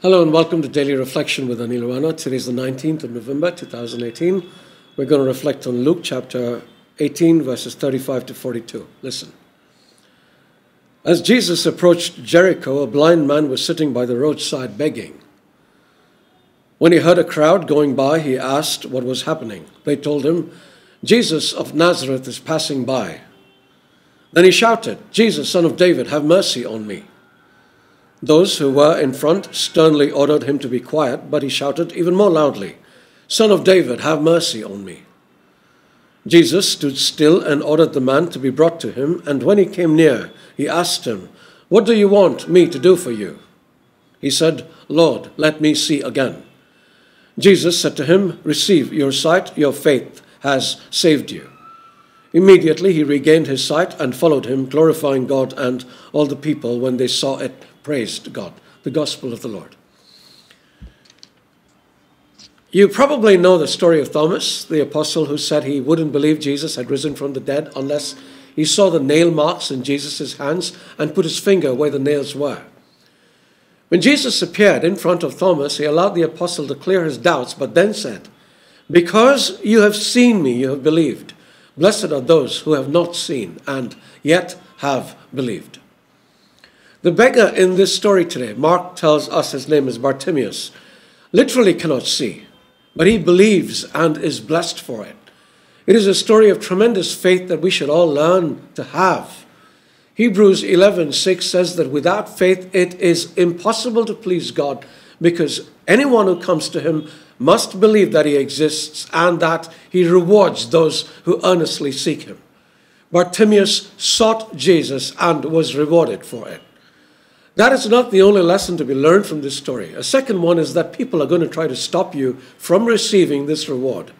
Hello and welcome to Daily Reflection with Aneel Aranha. Today is the 19th of November 2018. We're going to reflect on Luke chapter 18 verses 35 to 42. Listen. As Jesus approached Jericho, a blind man was sitting by the roadside begging. When he heard a crowd going by, he asked what was happening. They told him, "Jesus of Nazareth is passing by." Then he shouted, "Jesus, son of David, have mercy on me." Those who were in front sternly ordered him to be quiet, but he shouted even more loudly, "Son of David, have mercy on me." Jesus stood still and ordered the man to be brought to him, and when he came near, he asked him, "What do you want me to do for you?" He said, "Lord, let me see again." Jesus said to him, "Receive your sight, your faith has saved you." Immediately he regained his sight and followed him, glorifying God, and all the people, when they saw it, praised God. The Gospel of the Lord. You probably know the story of Thomas, the apostle who said he wouldn't believe Jesus had risen from the dead unless he saw the nail marks in Jesus' hands and put his finger where the nails were. When Jesus appeared in front of Thomas, he allowed the apostle to clear his doubts, but then said, "Because you have seen me, you have believed. Blessed are those who have not seen and yet have believed." The beggar in this story today, Mark tells us his name is Bartimaeus, literally cannot see, but he believes and is blessed for it. It is a story of tremendous faith that we should all learn to have. Hebrews 11:6 says that without faith it is impossible to please God, because anyone who comes to him must believe that he exists and that he rewards those who earnestly seek him. Bartimaeus sought Jesus and was rewarded for it. That is not the only lesson to be learned from this story. A second one is that people are going to try to stop you from receiving this reward.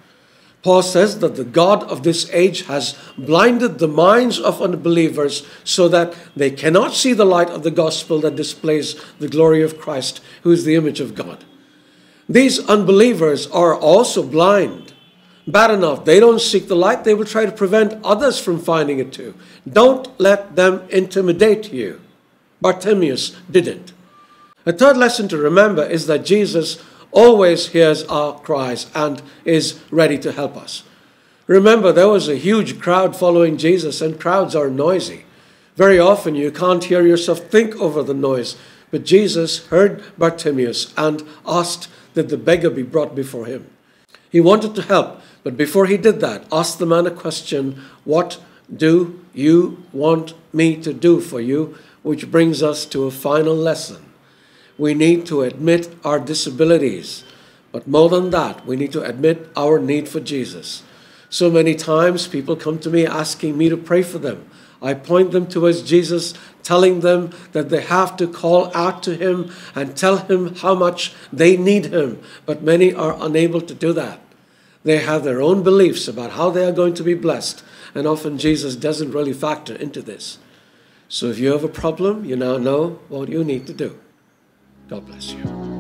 Paul says that the God of this age has blinded the minds of unbelievers so that they cannot see the light of the gospel that displays the glory of Christ, who is the image of God. These unbelievers are also blind. Bad enough, they don't seek the light, they will try to prevent others from finding it too. Don't let them intimidate you. Bartimaeus didn't. A third lesson to remember is that Jesus always hears our cries and is ready to help us. Remember, there was a huge crowd following Jesus, and crowds are noisy. Very often you can't hear yourself think over the noise, but Jesus heard Bartimaeus and asked that the beggar be brought before him. He wanted to help, but before he did that, asked the man a question, "What do you want me to do for you?" Which brings us to a final lesson. We need to admit our disabilities, but more than that, we need to admit our need for Jesus. So many times people come to me asking me to pray for them. I point them towards Jesus, telling them that they have to call out to him and tell him how much they need him, but many are unable to do that. They have their own beliefs about how they are going to be blessed, and often Jesus doesn't really factor into this. So if you have a problem, you now know what you need to do. God bless you.